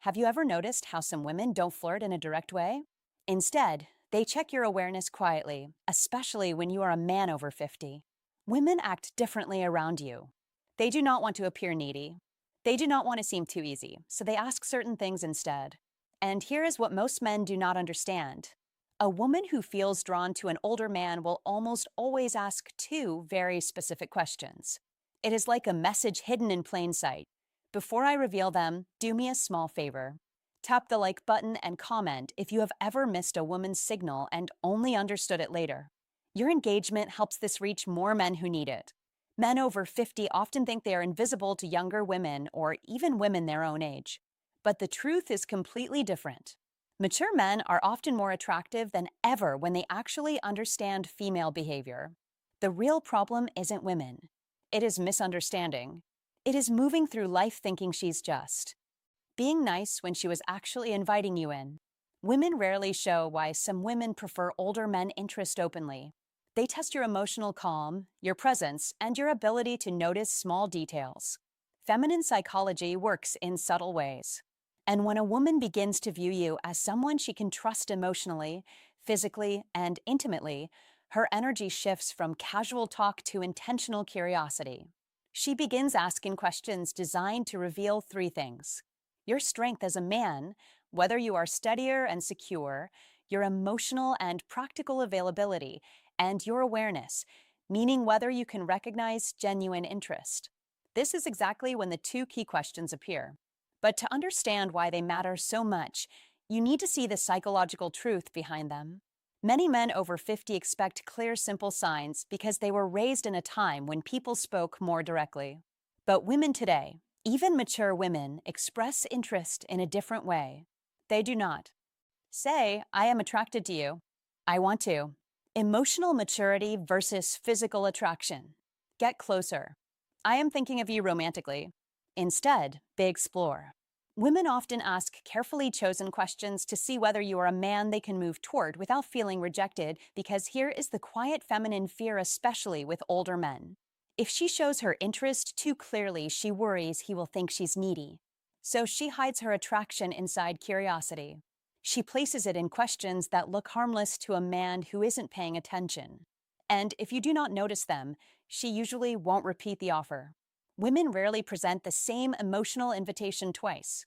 Have you ever noticed how some women don't flirt in a direct way? Instead, they check your awareness quietly, especially when you are a man over 50. Women act differently around you. They do not want to appear needy. They do not want to seem too easy, so they ask certain things instead. And here is what most men do not understand. A woman who feels drawn to an older man will almost always ask two very specific questions. It is like a message hidden in plain sight. Before I reveal them, do me a small favor. Tap the like button and comment if you have ever missed a woman's signal and only understood it later. Your engagement helps this reach more men who need it. Men over 50 often think they are invisible to younger women or even women their own age. But the truth is completely different. Mature men are often more attractive than ever when they actually understand female behavior. The real problem isn't women. It is misunderstanding. It is moving through life thinking she's just being nice when she was actually inviting you in. Women rarely show why some women prefer older men interest openly. They test your emotional calm, your presence, and your ability to notice small details. Feminine psychology works in subtle ways. And when a woman begins to view you as someone she can trust emotionally, physically, and intimately, her energy shifts from casual talk to intentional curiosity. She begins asking questions designed to reveal three things: your strength as a man, whether you are steadier and secure, your emotional and practical availability, and your awareness, meaning whether you can recognize genuine interest. This is exactly when the two key questions appear. But to understand why they matter so much, you need to see the psychological truth behind them. Many men over 50 expect clear, simple signs because they were raised in a time when people spoke more directly. But women today, even mature women, express interest in a different way. They do not say, I am attracted to you. I want to. Emotional maturity versus physical attraction. Get closer. I am thinking of you romantically. Instead, they explore. Women often ask carefully chosen questions to see whether you are a man they can move toward without feeling rejected, because here is the quiet feminine fear, especially with older men. If she shows her interest too clearly, she worries he will think she's needy. So she hides her attraction inside curiosity. She places it in questions that look harmless to a man who isn't paying attention. And if you do not notice them, she usually won't repeat the offer. Women rarely present the same emotional invitation twice.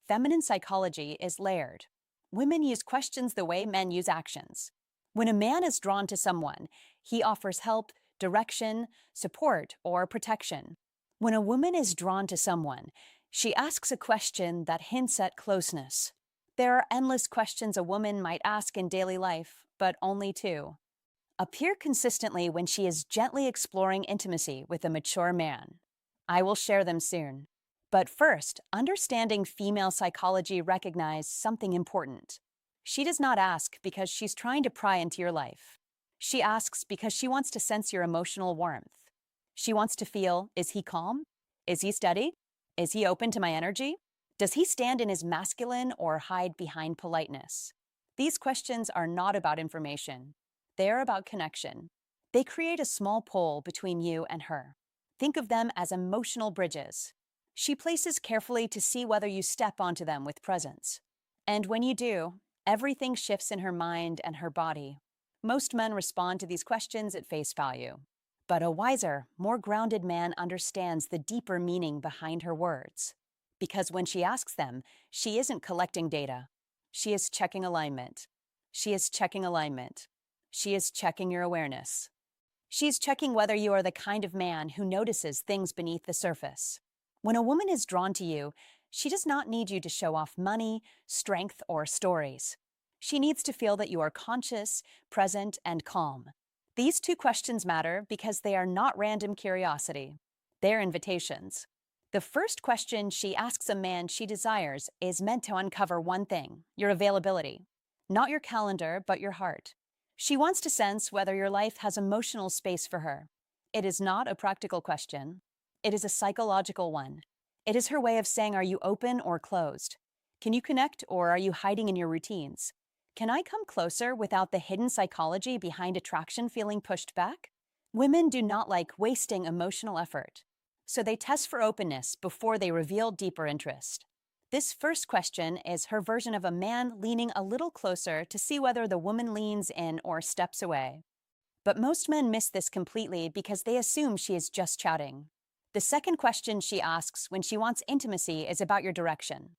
Feminine psychology is layered. Women use questions the way men use actions. When a man is drawn to someone, he offers help, direction, support, or protection. When a woman is drawn to someone, she asks a question that hints at closeness. There are endless questions a woman might ask in daily life, but only two appear consistently when she is gently exploring intimacy with a mature man. I will share them soon. But first, understanding female psychology recognizes something important. She does not ask because she's trying to pry into your life. She asks because she wants to sense your emotional warmth. She wants to feel, is he calm? Is he steady? Is he open to my energy? Does he stand in his masculine or hide behind politeness? These questions are not about information. They are about connection. They create a small pole between you and her. Think of them as emotional bridges. She places carefully to see whether you step onto them with presence. And when you do, everything shifts in her mind and her body. Most men respond to these questions at face value. But a wiser, more grounded man understands the deeper meaning behind her words. Because when she asks them, she isn't collecting data. She is checking alignment. She is checking alignment. She is checking your awareness. She's checking whether you are the kind of man who notices things beneath the surface. When a woman is drawn to you, she does not need you to show off money, strength, or stories. She needs to feel that you are conscious, present, and calm. These two questions matter because they are not random curiosity. They're invitations. The first question she asks a man she desires is meant to uncover one thing: your availability. Not your calendar, but your heart. She wants to sense whether your life has emotional space for her. It is not a practical question. It is a psychological one. It is her way of saying, are you open or closed? Can you connect, or are you hiding in your routines? Can I come closer without the hidden psychology behind attraction feeling pushed back? Women do not like wasting emotional effort, so they test for openness before they reveal deeper interest. This first question is her version of a man leaning a little closer to see whether the woman leans in or steps away. But most men miss this completely because they assume she is just chatting. The second question she asks when she wants intimacy is about your direction.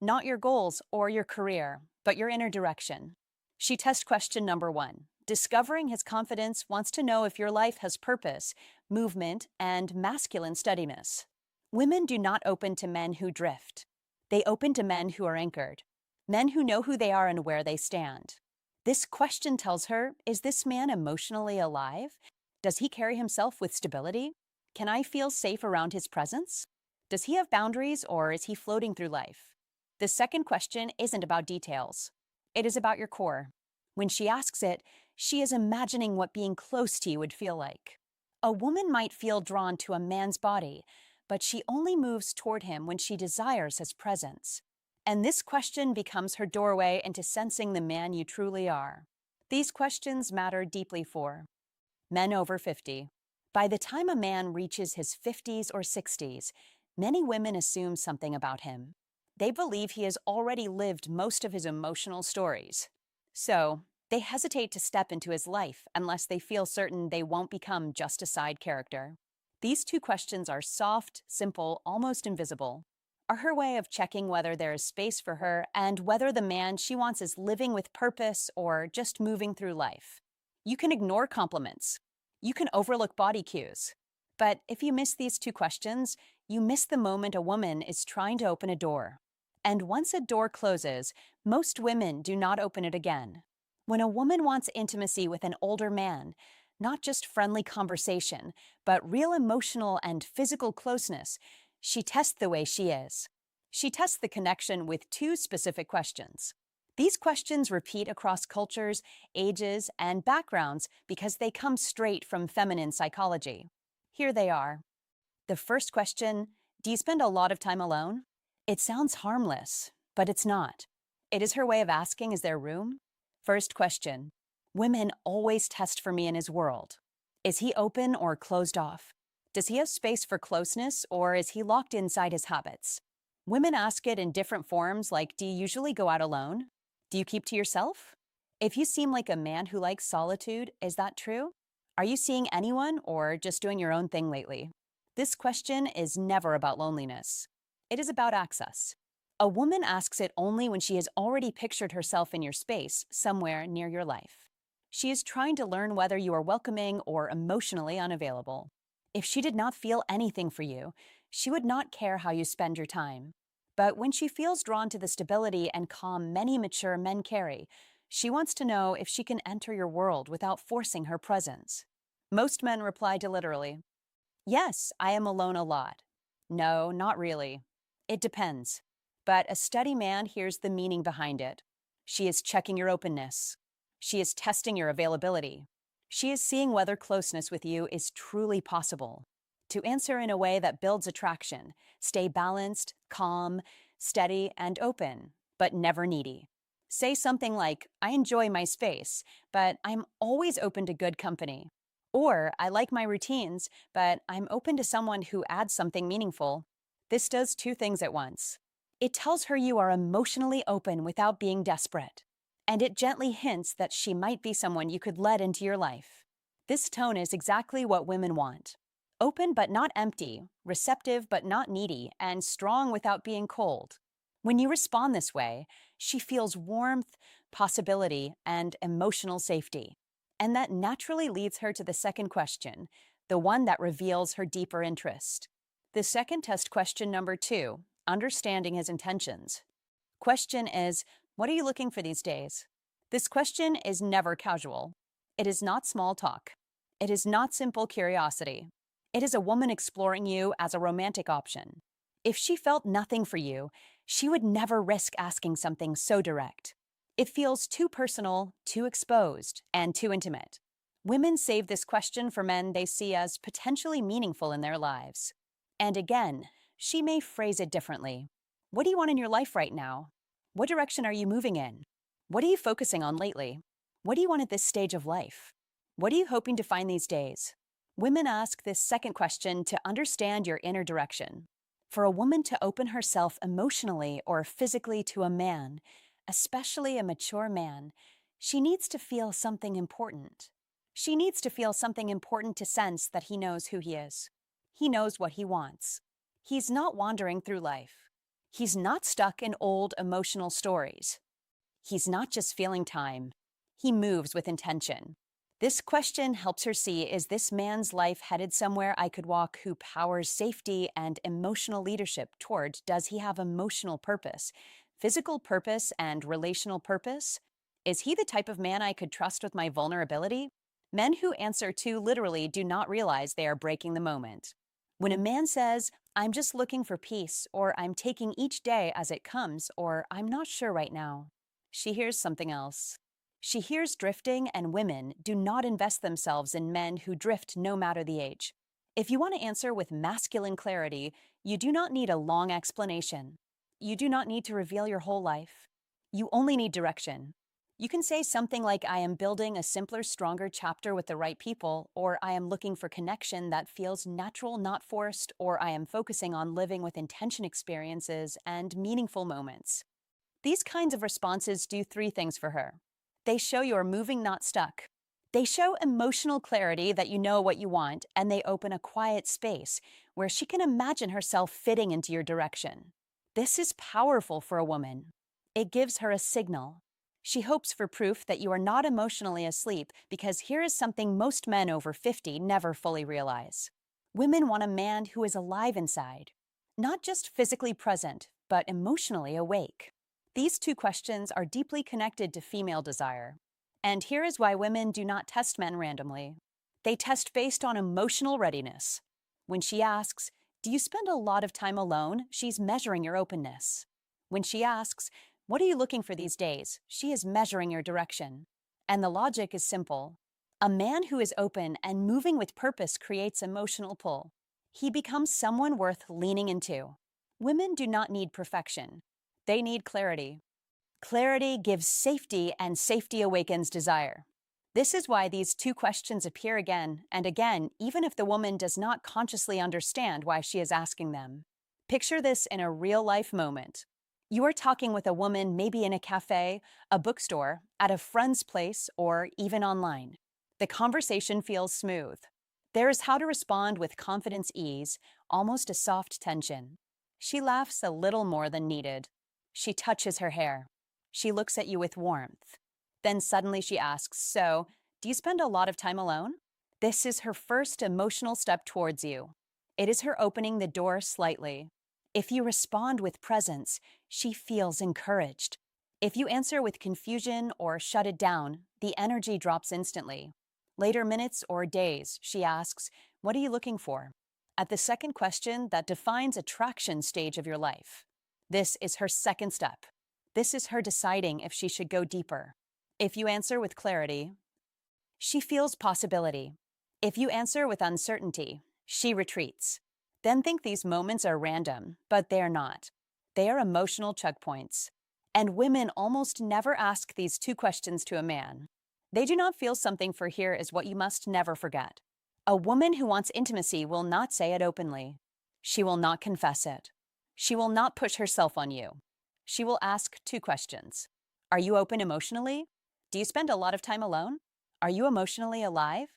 Not your goals or your career, but your inner direction. She tests question number one. Discovering his confidence wants to know if your life has purpose, movement, and masculine steadiness. Women do not open to men who drift. They open to men who are anchored, men who know who they are and where they stand. This question tells her, is this man emotionally alive? Does he carry himself with stability? Can I feel safe around his presence? Does he have boundaries or is he floating through life? The second question isn't about details. It is about your core. When she asks it, she is imagining what being close to you would feel like. A woman might feel drawn to a man's body, but she only moves toward him when she desires his presence. And this question becomes her doorway into sensing the man you truly are. These questions matter deeply for men over 50. By the time a man reaches his 50s or 60s, many women assume something about him. They believe he has already lived most of his emotional stories. So, they hesitate to step into his life unless they feel certain they won't become just a side character. These two questions are soft, simple, almost invisible, are her way of checking whether there is space for her and whether the man she wants is living with purpose or just moving through life. You can ignore compliments. You can overlook body cues. But if you miss these two questions, you miss the moment a woman is trying to open a door. And once a door closes, most women do not open it again. When a woman wants intimacy with an older man, not just friendly conversation, but real emotional and physical closeness, she tests the way she is. She tests the connection with two specific questions. These questions repeat across cultures, ages, and backgrounds because they come straight from feminine psychology. Here they are. The first question, do you spend a lot of time alone? It sounds harmless, but it's not. It is her way of asking, is there room? First question, women always test for me in his world. Is he open or closed off? Does he have space for closeness or is he locked inside his habits? Women ask it in different forms like, do you usually go out alone? Do you keep to yourself? If you seem like a man who likes solitude, is that true? Are you seeing anyone or just doing your own thing lately? This question is never about loneliness. It is about access. A woman asks it only when she has already pictured herself in your space, somewhere near your life. She is trying to learn whether you are welcoming or emotionally unavailable. If she did not feel anything for you, she would not care how you spend your time. But when she feels drawn to the stability and calm many mature men carry, she wants to know if she can enter your world without forcing her presence. Most men reply literally, yes, I am alone a lot. No, not really. It depends. But a steady man hears the meaning behind it. She is checking your openness. She is testing your availability. She is seeing whether closeness with you is truly possible. To answer in a way that builds attraction, stay balanced, calm, steady, and open, but never needy. Say something like, I enjoy my space, but I'm always open to good company. Or, I like my routines, but I'm open to someone who adds something meaningful. This does two things at once. It tells her you are emotionally open without being desperate. And it gently hints that she might be someone you could let into your life. This tone is exactly what women want. Open but not empty, receptive but not needy, and strong without being cold. When you respond this way, she feels warmth, possibility, and emotional safety. And that naturally leads her to the second question, the one that reveals her deeper interest. The second test question number 2, understanding his intentions. Question is, what are you looking for these days? This question is never casual. It is not small talk. It is not simple curiosity. It is a woman exploring you as a romantic option. If she felt nothing for you, she would never risk asking something so direct. It feels too personal, too exposed, and too intimate. Women save this question for men they see as potentially meaningful in their lives. And again, she may phrase it differently. What do you want in your life right now? What direction are you moving in? What are you focusing on lately? What do you want at this stage of life? What are you hoping to find these days? Women ask this second question to understand your inner direction. For a woman to open herself emotionally or physically to a man, especially a mature man, she needs to feel something important. She needs to feel something important to sense that he knows who he is. He knows what he wants. He's not wandering through life. He's not stuck in old emotional stories. He's not just feeling time. He moves with intention. This question helps her see, is this man's life headed somewhere I could walk? Who powers safety and emotional leadership toward? Does he have emotional purpose, physical purpose, and relational purpose? Is he the type of man I could trust with my vulnerability? Men who answer too literally do not realize they are breaking the moment. When a man says, I'm just looking for peace, or I'm taking each day as it comes, or I'm not sure right now, she hears something else. She hears drifting, and women do not invest themselves in men who drift no matter the age. If you want to answer with masculine clarity, you do not need a long explanation. You do not need to reveal your whole life. You only need direction. You can say something like, I am building a simpler, stronger chapter with the right people, or I am looking for connection that feels natural, not forced, or I am focusing on living with intention experiences and meaningful moments. These kinds of responses do three things for her. They show you're moving, not stuck. They show emotional clarity that you know what you want, and they open a quiet space where she can imagine herself fitting into your direction. This is powerful for a woman. It gives her a signal. She hopes for proof that you are not emotionally asleep, because here is something most men over 50 never fully realize. Women want a man who is alive inside, not just physically present, but emotionally awake. These two questions are deeply connected to female desire. And here is why women do not test men randomly. They test based on emotional readiness. When she asks, do you spend a lot of time alone? She's measuring your openness. When she asks, what are you looking for these days? She is measuring your direction. And the logic is simple. A man who is open and moving with purpose creates emotional pull. He becomes someone worth leaning into. Women do not need perfection. They need clarity. Clarity gives safety, and safety awakens desire. This is why these two questions appear again and again, even if the woman does not consciously understand why she is asking them. Picture this in a real-life moment. You are talking with a woman, maybe in a cafe, a bookstore, at a friend's place, or even online. The conversation feels smooth. There is how to respond with confidence, ease, almost a soft tension. She laughs a little more than needed. She touches her hair. She looks at you with warmth. Then suddenly she asks, so, do you spend a lot of time alone? This is her first emotional step towards you. It is her opening the door slightly. If you respond with presence, she feels encouraged. If you answer with confusion or shut it down, the energy drops instantly. Later minutes or days, she asks, what are you looking for? At the second question that defines attraction stage of your life. This is her second step. This is her deciding if she should go deeper. If you answer with clarity, she feels possibility. If you answer with uncertainty, she retreats. Then think these moments are random, but they are not. They are emotional checkpoints. And women almost never ask these two questions to a man. They do not feel something, for here is what you must never forget. A woman who wants intimacy will not say it openly. She will not confess it. She will not push herself on you. She will ask two questions. Are you open emotionally? Do you spend a lot of time alone? Are you emotionally alive?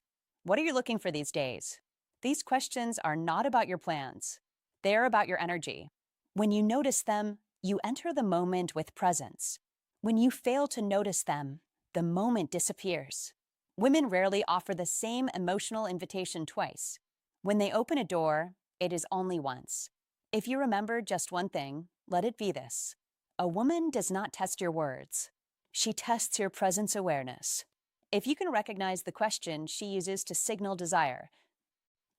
What are you looking for these days? These questions are not about your plans. They are about your energy. When you notice them, you enter the moment with presence. When you fail to notice them, the moment disappears. Women rarely offer the same emotional invitation twice. When they open a door, it is only once. If you remember just one thing, let it be this. A woman does not test your words. She tests your presence awareness. If you can recognize the question she uses to signal desire,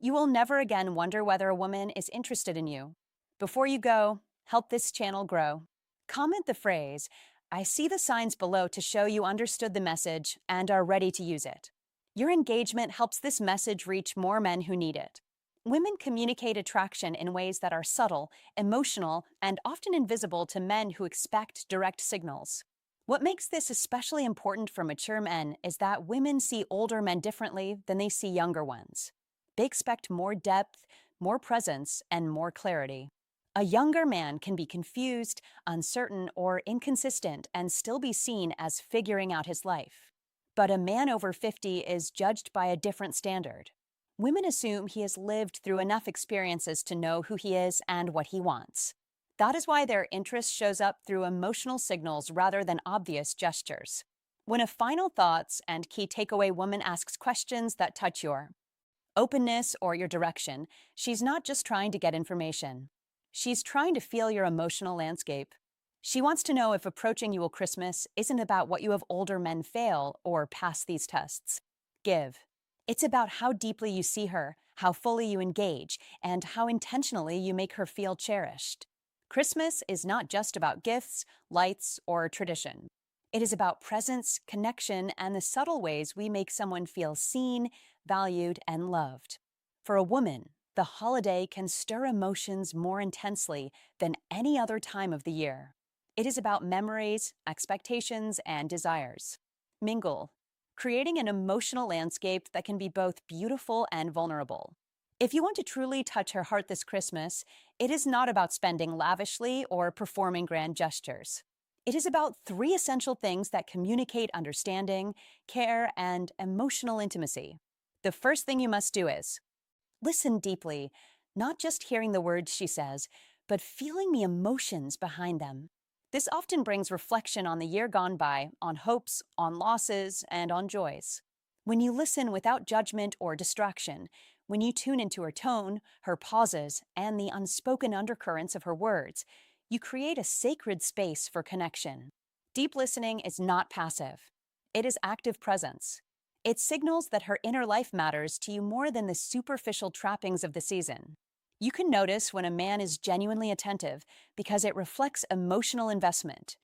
you will never again wonder whether a woman is interested in you. Before you go, help this channel grow. Comment the phrase, I see the signs below, to show you understood the message and are ready to use it. Your engagement helps this message reach more men who need it. Women communicate attraction in ways that are subtle, emotional, and often invisible to men who expect direct signals. What makes this especially important for mature men is that women see older men differently than they see younger ones. They expect more depth, more presence, and more clarity. A younger man can be confused, uncertain, or inconsistent and still be seen as figuring out his life. But a man over 50 is judged by a different standard. Women assume he has lived through enough experiences to know who he is and what he wants. That is why their interest shows up through emotional signals rather than obvious gestures. When a final thoughts and key takeaway woman asks questions that touch your openness or your direction, she's not just trying to get information. She's trying to feel your emotional landscape. She wants to know if approaching you at Christmas isn't about what you have older men fail or pass these tests. Give. It's about how deeply you see her, how fully you engage, and how intentionally you make her feel cherished. Christmas is not just about gifts, lights, or tradition. It is about presence, connection, and the subtle ways we make someone feel seen, valued, and loved. For a woman, the holiday can stir emotions more intensely than any other time of the year. It is about memories, expectations, and desires. Mingle, creating an emotional landscape that can be both beautiful and vulnerable. If you want to truly touch her heart this Christmas, it is not about spending lavishly or performing grand gestures. It is about three essential things that communicate understanding, care, and emotional intimacy. The first thing you must do is listen deeply, not just hearing the words she says, but feeling the emotions behind them. This often brings reflection on the year gone by, on hopes, on losses, and on joys. When you listen without judgment or distraction, when you tune into her tone, her pauses, and the unspoken undercurrents of her words, you create a sacred space for connection. Deep listening is not passive. It is active presence. It signals that her inner life matters to you more than the superficial trappings of the season. You can notice when a man is genuinely attentive because it reflects emotional investment,